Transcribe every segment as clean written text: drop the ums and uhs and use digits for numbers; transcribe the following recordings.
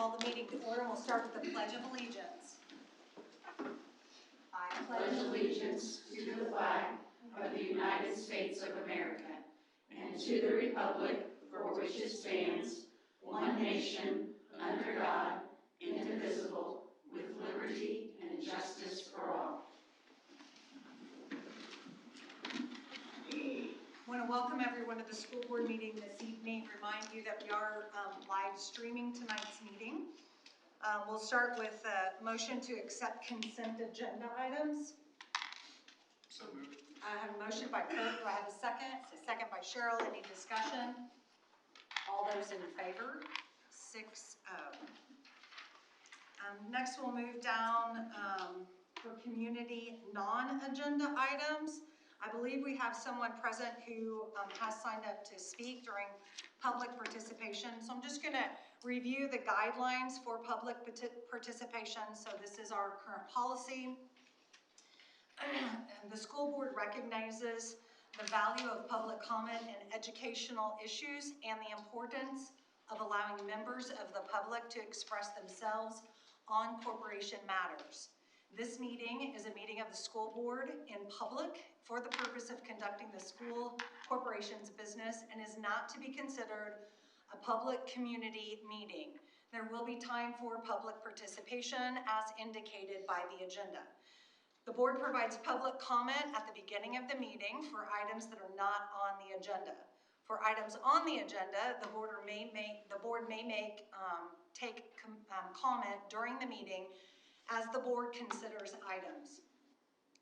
call the meeting to order, and we'll start with the Pledge of Allegiance. I pledge allegiance to the flag of the United States of America and to the republic for which it stands, one nation, under God, indivisible, with liberty and justice for all. I want to welcome everyone to the school board meeting this evening. Remind you that we are live streaming tonight's meeting. We'll start with a motion to accept consent agenda items. So moved. I have a motion by Kurt. Do I have a second? A second by Cheryl. Any discussion? All those in favor? 6-0. Next, we'll move down for community non-agenda items. I believe we have someone present who has signed up to speak during public participation. So I'm just going to review the guidelines for public participation. So this is our current policy. And the school board recognizes the value of public comment in educational issues and the importance of allowing members of the public to express themselves on corporation matters. This meeting is a meeting of the school board in public for the purpose of conducting the school corporation's business and is not to be considered a public community meeting. There will be time for public participation as indicated by the agenda. The board provides public comment at the beginning of the meeting for items that are not on the agenda. For items on the agenda, the board may take comment during the meeting as the board considers items.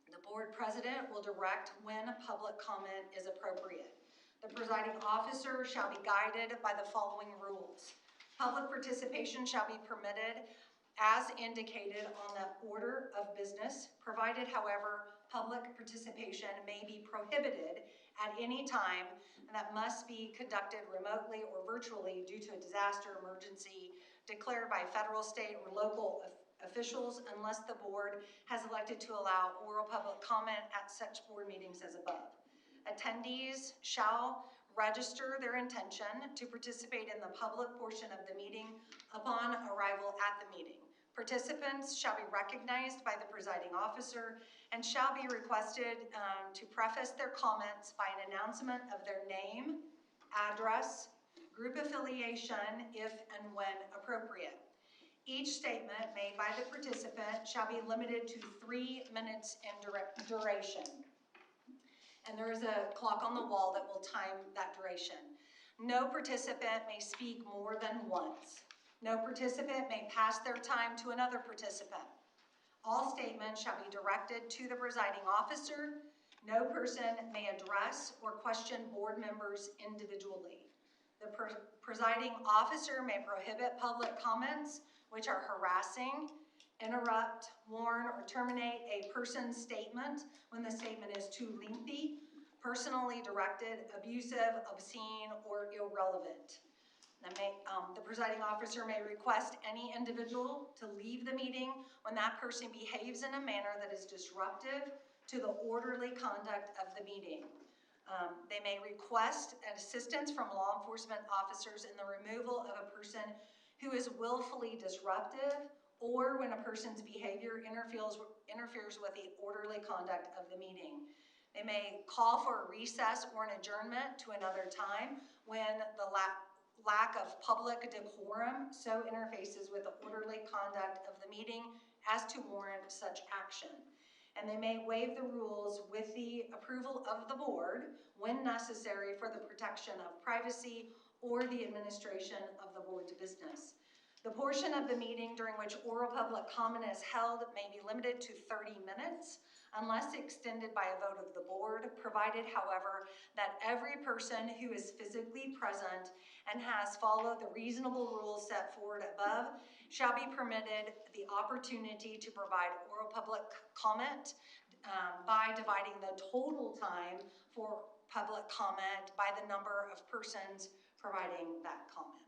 The board president will direct when public comment is appropriate. The presiding officer shall be guided by the following rules. Public participation shall be permitted as indicated on the order of business, provided, however, public participation may be prohibited at any time, and that must be conducted remotely or virtually due to a disaster emergency declared by federal, state, or local officials unless the board has elected to allow oral public comment at such board meetings as above. Attendees shall register their intention to participate in the public portion of the meeting upon arrival at the meeting. Participants shall be recognized by the presiding officer and shall be requested to preface their comments by an announcement of their name, address, group affiliation, if and when appropriate. Each statement made by the participant shall be limited to 3 minutes in duration. And there is a clock on the wall that will time that duration. No participant may speak more than once. No participant may pass their time to another participant. All statements shall be directed to the presiding officer. No person may address or question board members individually. The presiding officer may prohibit public comments which are harassing, interrupt, warn, or terminate a person's statement when the statement is too lengthy, personally directed, abusive, obscene, or irrelevant. The presiding officer may request any individual to leave the meeting when that person behaves in a manner that is disruptive to the orderly conduct of the meeting. They may request assistance from law enforcement officers in the removal of a person who is willfully disruptive or when a person's behavior interferes with the orderly conduct of the meeting. They may call for a recess or an adjournment to another time when the lack of public decorum so interfaces with the orderly conduct of the meeting as to warrant such action. And they may waive the rules with the approval of the board when necessary for the protection of privacy or the administration of the board's business. The portion of the meeting during which oral public comment is held may be limited to 30 minutes unless extended by a vote of the board, provided, however, that every person who is physically present and has followed the reasonable rules set forward above shall be permitted the opportunity to provide oral public comment by dividing the total time for public comment by the number of persons providing that comment.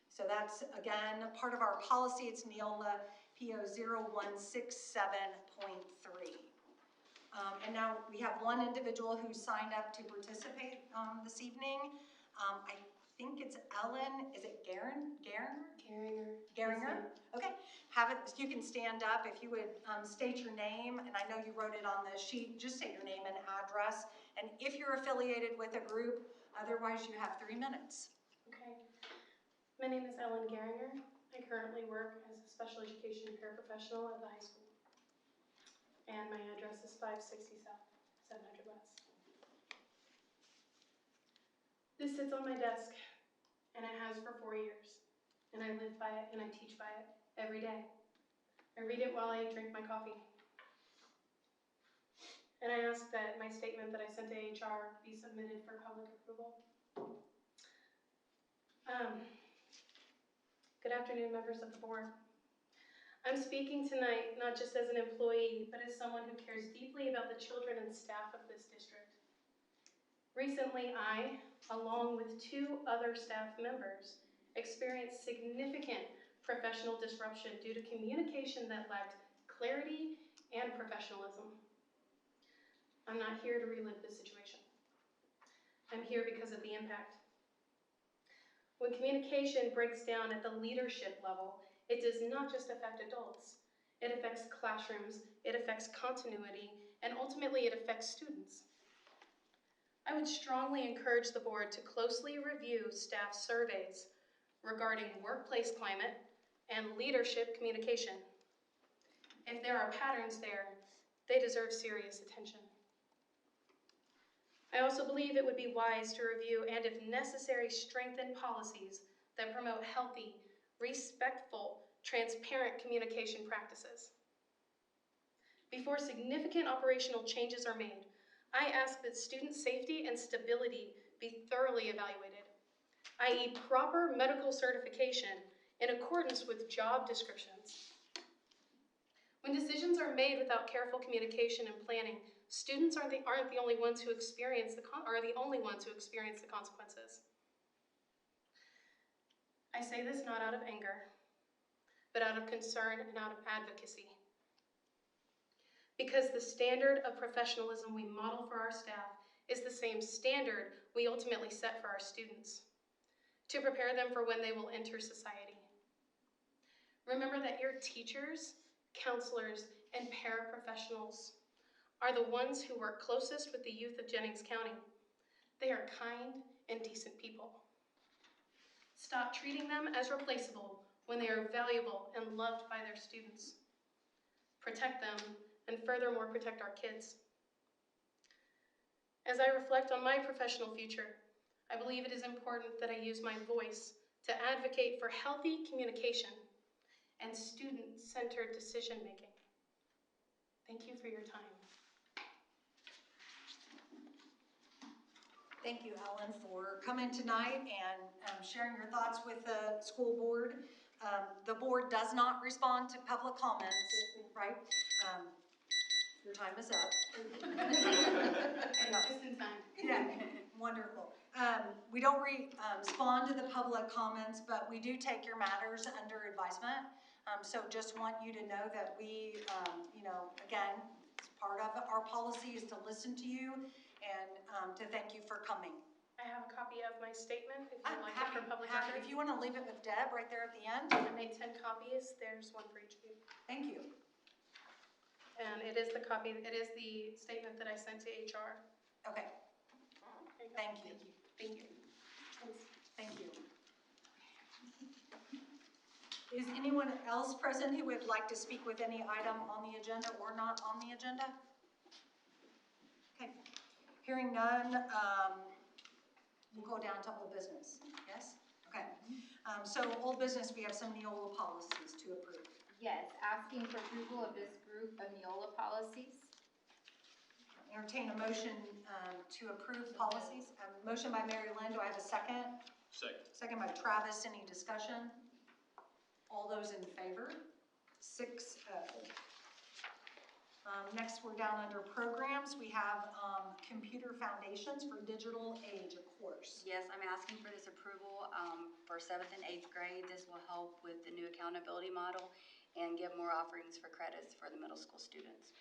So that's, again, part of our policy. It's Neola PO 0167.3. And now we have one individual who signed up to participate this evening. I think it's Ellen, is it Garinger? Garinger. Garinger? Okay, have it, you can stand up if you would state your name, and I know you wrote it on the sheet, just state your name and address, and if you're affiliated with a group, otherwise you have 3 minutes. Okay. My name is Ellen Garinger. I currently work as a special education paraprofessional at the high school. And my address is 560 South, 700 West. This sits on my desk, and it has for 4 years. And I live by it, and I teach by it every day. I read it while I drink my coffee. And I ask that my statement that I sent to HR be submitted for public approval. Good afternoon, members of the board. I'm speaking tonight not just as an employee, but as someone who cares deeply about the children and staff of this district. Recently, I, along with 2 other staff members, experienced significant professional disruption due to communication that lacked clarity and professionalism. I'm not here to relive this situation. I'm here because of the impact. When communication breaks down at the leadership level, it does not just affect adults. It affects classrooms, it affects continuity, and ultimately it affects students. I would strongly encourage the board to closely review staff surveys regarding workplace climate and leadership communication. If there are patterns there, they deserve serious attention. I also believe it would be wise to review and, if necessary, strengthen policies that promote healthy, respectful, transparent communication practices. Before significant operational changes are made, I ask that student safety and stability be thoroughly evaluated, i.e. proper medical certification in accordance with job descriptions. When decisions are made without careful communication and planning, students aren't the only ones who experience the consequences. I say this not out of anger, but out of concern and out of advocacy. Because the standard of professionalism we model for our staff is the same standard we ultimately set for our students, to prepare them for when they will enter society. Remember that your teachers, counselors, and paraprofessionals are the ones who work closest with the youth of Jennings County. They are kind and decent people. Stop treating them as replaceable when they are valuable and loved by their students. Protect them, and furthermore protect our kids. As I reflect on my professional future, I believe it is important that I use my voice to advocate for healthy communication and student-centered decision-making. Thank you for your time. Thank you, Ellen, for coming tonight and sharing your thoughts with the school board. The board does not respond to public comments, right? Your time is up. Just in time. Yeah, wonderful. We don't respond to the public comments, but we do take your matters under advisement. So just want you to know that we, again, part of our policy is to listen to you and to thank you for coming. I have a copy of my statement if you'd like it Happy, for public happy. record. If you want to leave it with Deb right there at the end. I made 10 copies. There's one for each of you. Thank you. And it is the statement that I sent to HR. Okay, There you go. thank you. Thank you. Thanks. Thank you. Is anyone else present who would like to speak with any item on the agenda or not on the agenda? Okay, hearing none, we'll go down to old business, yes? Okay, so old business, we have some Neola policies to approve. Yes, asking for approval of this group of Neola policies. Entertain a motion to approve policies. Motion by Mary Lynn, do I have a second? Second. Second by Travis, any discussion? All those in favor? 6-0. Next, we're down under programs. We have Computer Foundations for Digital Age, a course. Yes, I'm asking for this approval for 7th and 8th grade. This will help with the new accountability model and give more offerings for credits for the middle school students.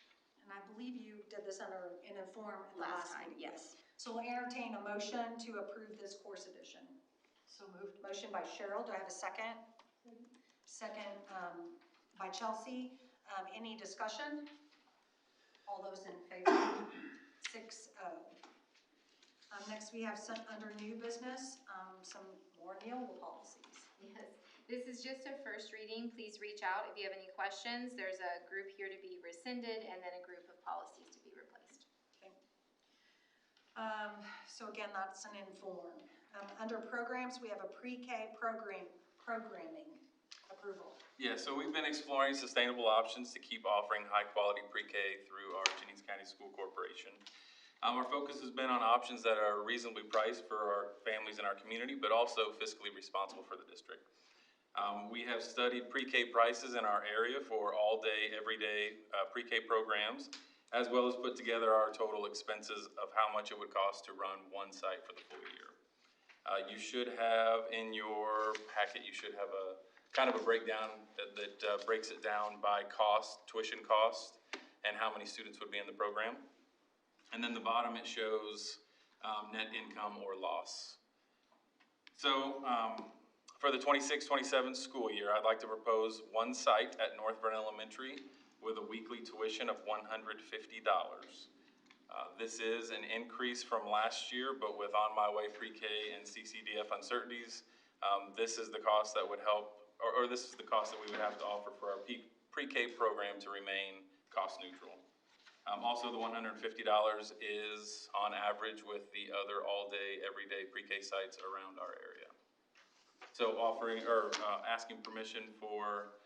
And I believe you did this under an inform at the last time, meeting. yes. So we'll entertain a motion to approve this course edition. So moved. Motion by Cheryl, do I have a second? Second by Chelsea. Any discussion? All those in favor? 6-0. Next, we have some under new business, some more Neola policies. Yes, this is just a first reading. Please reach out if you have any questions. There's a group here to be rescinded and then a group of policies to be replaced. Okay. So again, that's an inform. Under programs, we have a pre-K programming approval. Yeah, so we've been exploring sustainable options to keep offering high-quality pre-K through our Jennings County School Corporation. Our focus has been on options that are reasonably priced for our families in our community, but also fiscally responsible for the district. We have studied pre-K prices in our area for all-day, everyday pre-K programs, as well as put together our total expenses of how much it would cost to run one site for the full year. You should have in your packet, you should have a kind of a breakdown that breaks it down by cost, tuition cost, and how many students would be in the program. And then the bottom, it shows net income or loss. So for the 26-27 school year, I'd like to propose one site at North Vernon Elementary with a weekly tuition of $150. This is an increase from last year, but with On My Way pre-K and CCDF uncertainties, this is the cost that would help, or this is the cost that we would have to offer for our pre-K program to remain cost neutral. Also, the $150 is on average with the other all-day, everyday pre-K sites around our area. So asking permission for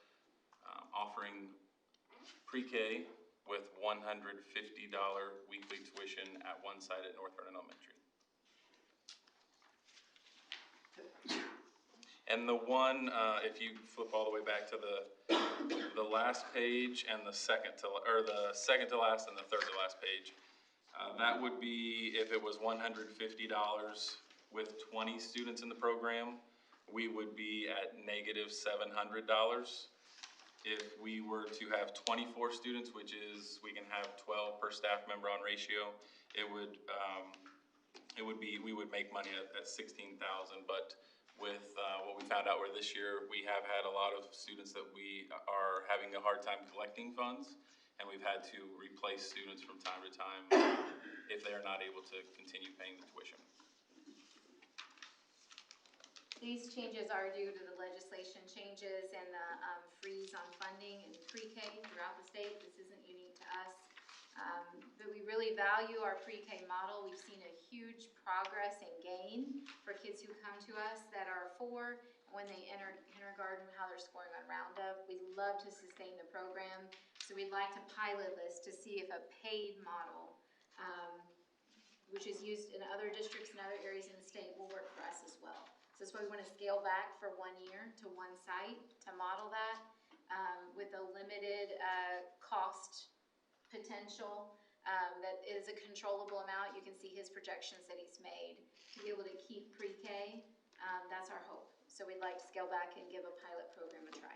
offering pre-K with $150 weekly tuition at one site at North Vernon Elementary. And the one, if you flip all the way back to the last page and the second to last and the third to last page, that would be if it was $150 with 20 students in the program, we would be at negative $700. If we were to have 24 students, which is we can have 12 per staff member on ratio, we would make money at $16,000. But with what we found out this year, we have had a lot of students that we are having a hard time collecting funds, and we've had to replace students from time to time if they are not able to continue paying the tuition. These changes are due to the legislation changes and the freeze on funding in pre-K throughout the state. This isn't unique to us. But we really value our pre-K model. We've seen a huge progress and gain for kids who come to us that are 4 when they enter kindergarten, how they're scoring on Roundup. We love to sustain the program, so we'd like to pilot this to see if a paid model, which is used in other districts and other areas in the state, will work for us as well. So that's why we want to scale back for 1 year to one site to model that with a limited cost potential that is a controllable amount. You can see his projections that he's made to be able to keep pre-K. That's our hope. So we'd like to scale back and give a pilot program a try.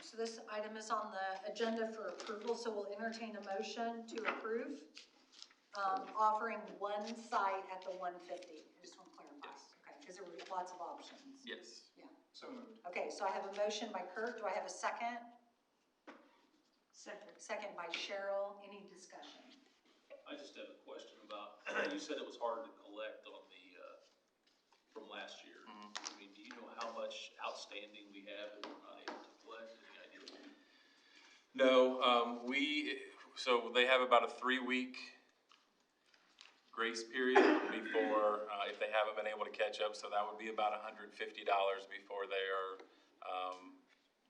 So this item is on the agenda for approval, so we'll entertain a motion to approve offering one site at the 150. I just want to clarify. Yes. Okay, because there were lots of options. Yes. Yeah. So moved. Okay, so I have a motion by Kurt. Do I have a second? Second. Second by Cheryl. Any discussion? I just have a question about, you said it was hard to collect on the, from last year. Mhm. I mean, do you know how much outstanding we have that we're not able to collect? Any idea? No, so they have about a 3-week grace period before, if they haven't been able to catch up, so that would be about $150 before they are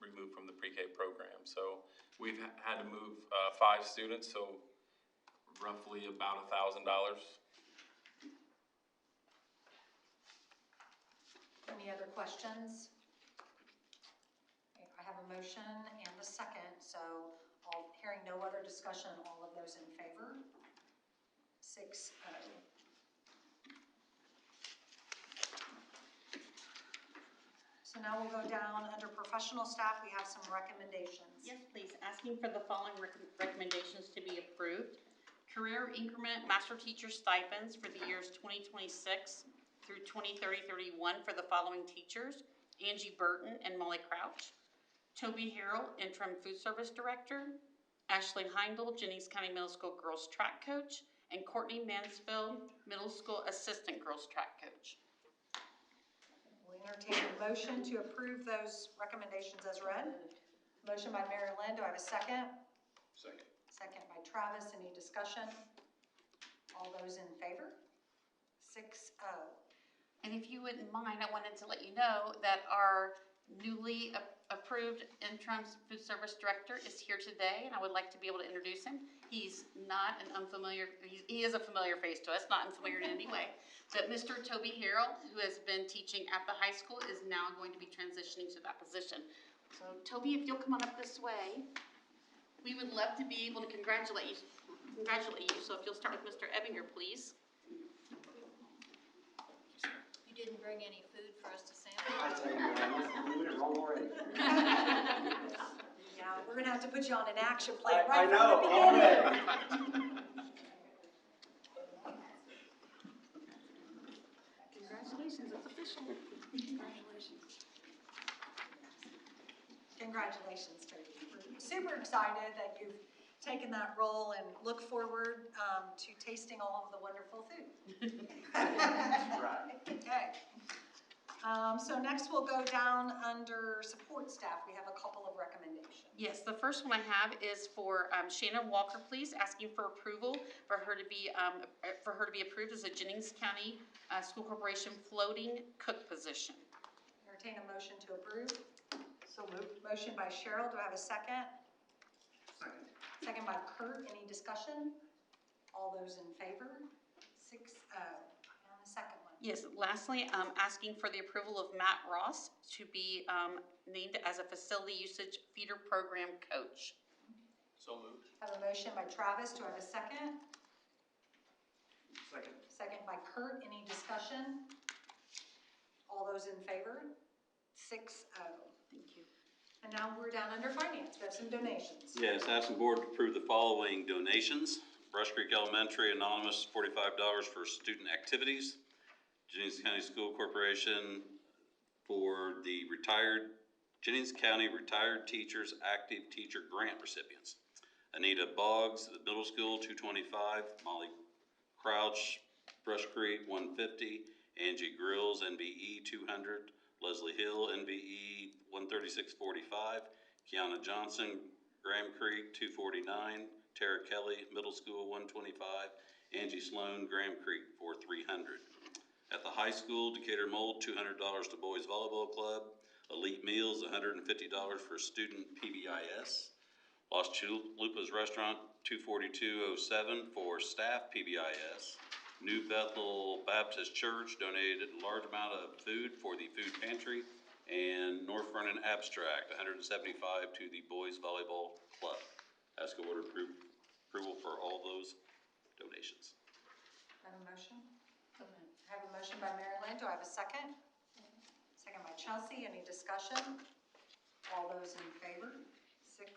removed from the pre-K program. So we've had to move 5 students, so roughly about $1,000. Any other questions? Okay, I have a motion and a second, so hearing no other discussion, all of those in favor? 6-0. So now we'll go down under professional staff. We have some recommendations. Yes, please. Asking for the following recommendations to be approved. Career increment master teacher stipends for the years 2026 through 2030-31 for the following teachers: Angie Burton and Molly Crouch, Toby Harrell, interim food service director, Ashley Heindel, Jennings County Middle School girls track coach, and Courtney Mansfield, middle school assistant girls track coach. We'll entertain a motion to approve those recommendations as read. Motion by Mary Lynn, do I have a second? Second. Second by Travis, any discussion? All those in favor? 6-0. And if you wouldn't mind, I wanted to let you know that our newly approved interim food service director is here today, and I would like to be able to introduce him. He's not an unfamiliar, he is a familiar face to us, not unfamiliar in any way. But Mr. Toby Harrell, who has been teaching at the high school, is now going to be transitioning to that position. So Toby, if you'll come on up this way, we would love to be able to congratulate you. So if you'll start with Mr. Ebinger, please. You didn't bring any food for us to sample? I tell you what, I must have moved it wrong already. Yeah, we're gonna have to put you on an action plan I right know, from the I'm beginning. ready. Congratulations, it's official. Congratulations, Toby. We're super excited that you've taken that role and look forward to tasting all of the wonderful food. That's right. Okay. So next we'll go down under support staff. We have a couple of recommendations. Yes, the first one I have is for Shannon Walker, please, asking for approval for her to be approved as a Jennings County School Corporation floating cook position. Entertain a motion to approve. So moved. Motion by Cheryl. Do I have a second? Second. Second by Kurt. Any discussion? All those in favor? 6-0. And the second one. Yes, lastly, asking for the approval of Matt Ross to be named as a facility usage feeder program coach. So moved. Have a motion by Travis. Do I have a second? Second. Second by Kurt. Any discussion? All those in favor? 6-0. Thank you. And now we're down under finance. We have some donations. Yes, ask the board to approve the following donations. Brush Creek Elementary Anonymous, $45 for student activities. Jennings County School Corporation for the Jennings County Retired Teachers Active Teacher Grant recipients. Anita Boggs, middle school, $225. Molly Crouch, Brush Creek, $150. Angie Grills, NBE, $200. Leslie Hill, NBE, $136.45. Kiana Johnson, Graham Creek, $249. Tara Kelly, middle school, $125. Angie Sloan, Graham Creek, for $300. At the high school, Decatur Mold, $200 to Boys Volleyball Club. Elite Meals, $150 for student PBIS. Las Chalupas Restaurant, $242.07 for staff PBIS. New Bethel Baptist Church donated a large amount of food for the food pantry. And North Vernon Abstract, $175 to the Boys Volleyball Club. Ask the board approval for all those donations. Have a motion? I have a motion by Mary Lynn. Do I have a second? Second by Chelsea. Any discussion? All those in favor? 6-0.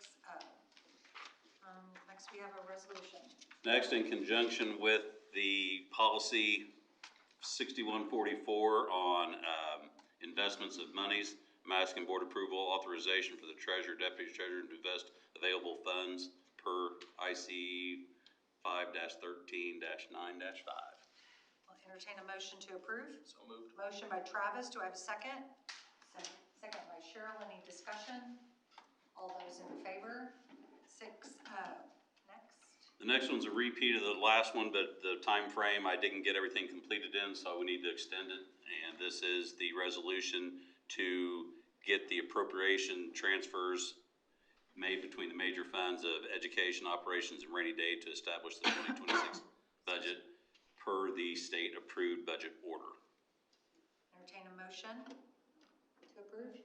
Next we have a resolution. Next, in conjunction with the policy 6144 on investments of monies, I'm asking board approval authorization for the treasurer, deputy treasurer to invest available funds per ICE 5-13-9-5. I'll entertain a motion to approve. So moved. Motion by Travis. Do I have a second? Second. Second by Cheryl. Any discussion? All those in favor? 6-0. Next. The next one's a repeat of the last one, but the time frame I didn't get everything completed in, so we need to extend it. And this is the resolution to get the appropriation transfers made between the major funds of education, operations, and rainy day to establish the 2026 budget per the state approved budget order. Entertain a motion to approve.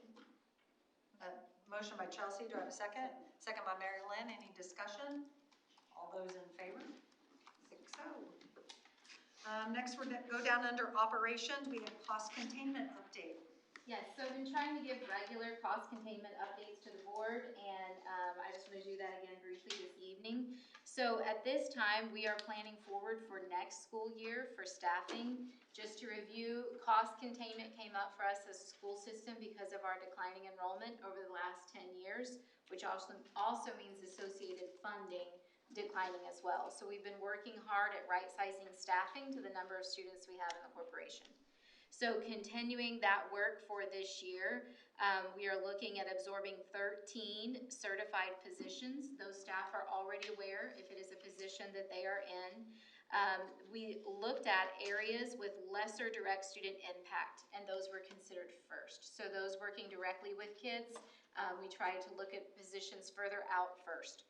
Motion by Chelsea. Do I have a second? Second by Mary Lynn. Any discussion? All those in favor? 6-0. Next, we're go down under operations. We have cost containment update. Yes, so I've been trying to give regular cost containment updates to the board, and I just want to do that again briefly this evening. So at this time, we are planning forward for next school year for staffing. Just to review, cost containment came up for us as a school system because of our declining enrollment over the last 10 years, which also means associated funding declining as well. So we've been working hard at right-sizing staffing to the number of students we have in the corporation. So continuing that work for this year, we are looking at absorbing 13 certified positions. Those staff are already aware if it is a position that they are in. We looked at areas with lesser direct student impact, and those were considered first. So those working directly with kids, we tried to look at positions further out first.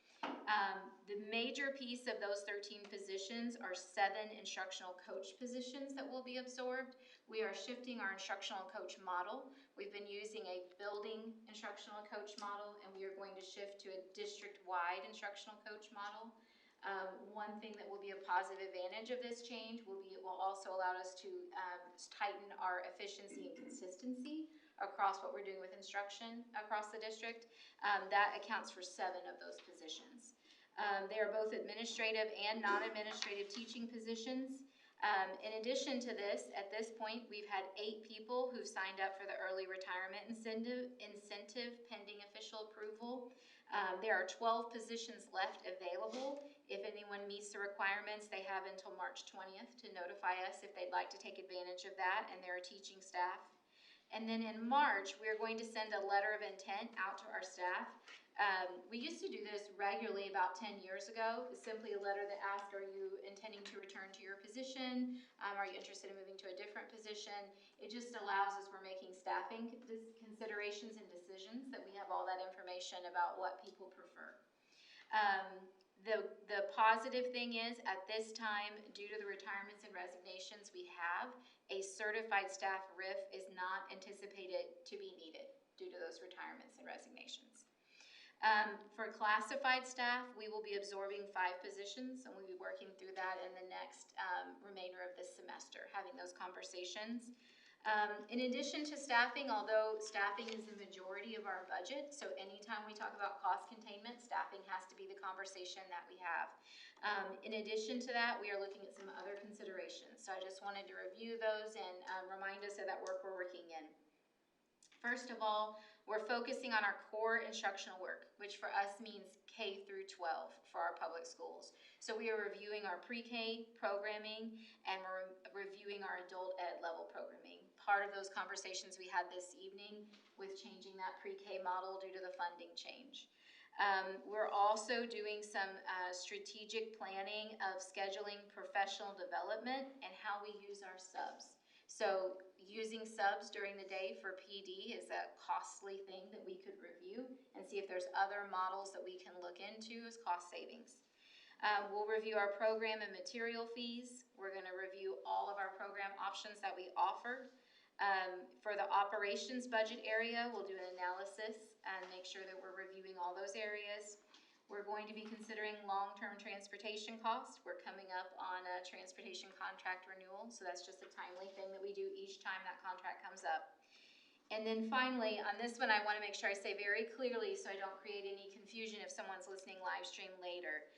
The major piece of those 13 positions are 7 instructional coach positions that will be absorbed. We are shifting our instructional coach model. We've been using a building instructional coach model, and we are going to shift to a district-wide instructional coach model. One thing that will be a positive advantage of this change will be it will also allow us to tighten our efficiency and consistency across what we're doing with instruction across the district. That accounts for 7 of those positions. They are both administrative and non-administrative teaching positions. In addition to this, at this point, we've had 8 people who've signed up for the early retirement incentive pending official approval. There are 12 positions left available. If anyone meets the requirements, they have until March 20th to notify us if they'd like to take advantage of that, and they're teaching staff. And then in March, we are going to send a letter of intent out to our staff. We used to do this regularly about 10 years ago. It's simply a letter that asks, are you intending to return to your position? Are you interested in moving to a different position? It just allows us, we're making staffing considerations and decisions, that we have all that information about what people prefer. The positive thing is, at this time, due to the retirements and resignations we have, a certified staff RIF is not anticipated to be needed due to those retirements and resignations. For classified staff, we will be absorbing 5 positions, and we'll be working through that in the next remainder of this semester, having those conversations. In addition to staffing, although staffing is the majority of our budget, so anytime we talk about cost containment, staffing has to be the conversation that we have. In addition to that, we are looking at some other considerations. So I just wanted to review those and remind us of that work we're working in. First of all, we're focusing on our core instructional work, which for us means K through 12 for our public schools. So we are reviewing our pre-K programming, and we're reviewing our adult ed level programming. Part of those conversations we had this evening with changing that pre-K model due to the funding change. We're also doing some strategic planning of scheduling professional development and how we use our subs. So using subs during the day for PD is a costly thing that we could review and see if there's other models that we can look into as cost savings. We'll review our program and material fees. We're going to review all of our program options that we offer. For the operations budget area, we'll do an analysis and make sure that we're reviewing all those areas. We're going to be considering long-term transportation costs. We're coming up on a transportation contract renewal, so that's just a timely thing that we do each time that contract comes up. And then finally, on this one, I want to make sure I say very clearly so I don't create any confusion if someone's listening live stream later.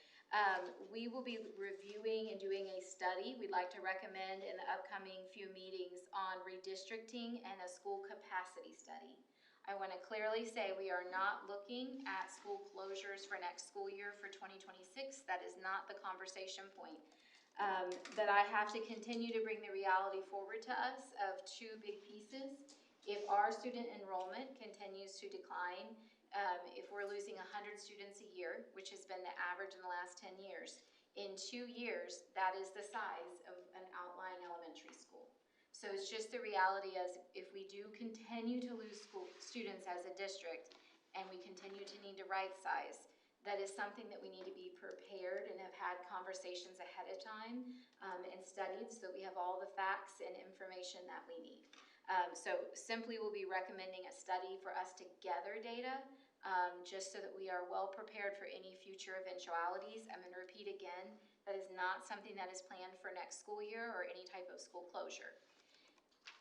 We will be reviewing and doing a study we'd like to recommend in the upcoming few meetings on redistricting and a school capacity study. I want to clearly say we are not looking at school closures for next school year for 2026. That is not the conversation point. That I have to continue to bring the reality forward to us of 2 big pieces. If our student enrollment continues to decline, if we're losing 100 students a year, which has been the average in the last 10 years, in 2 years, that is the size of an outlying elementary school. So it's just the reality as if we do continue to lose students as a district and we continue to need to right size, that is something that we need to be prepared and have had conversations ahead of time and studied so that we have all the facts and information that we need. So simply we'll be recommending a study for us to gather data just so that we are well prepared for any future eventualities. I'm going to repeat again, that is not something that is planned for next school year or any type of school closure.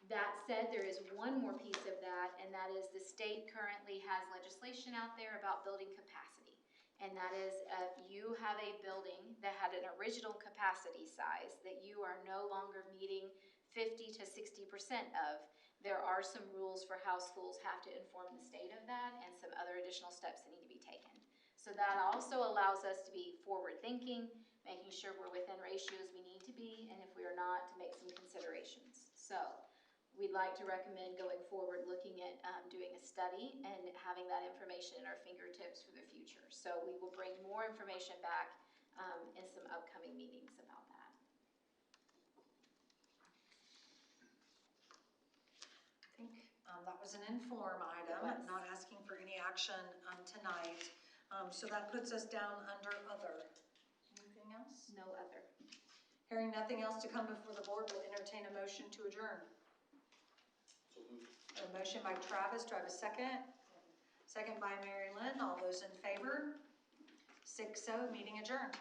That said, there is one more piece of that, and that is the state currently has legislation out there about building capacity. And that is if you have a building that had an original capacity size that you are no longer meeting 50 to 60% of, there are some rules for how schools have to inform the state of that and some other additional steps that need to be taken. So that also allows us to be forward-thinking, making sure we're within ratios we need to be, and if we are not, to make some considerations. So we'd like to recommend going forward, looking at doing a study and having that information at our fingertips for the future. So we will bring more information back in some upcoming meetings about that. I think that was an inform item, It was. not asking for any action tonight. So that puts us down under other. Anything else? No other. Hearing nothing else to come before the board, will entertain a motion to adjourn. So moved. A motion by Travis, do I have a second? Second by Mary Lynn, all those in favor? 6-0, meeting adjourned.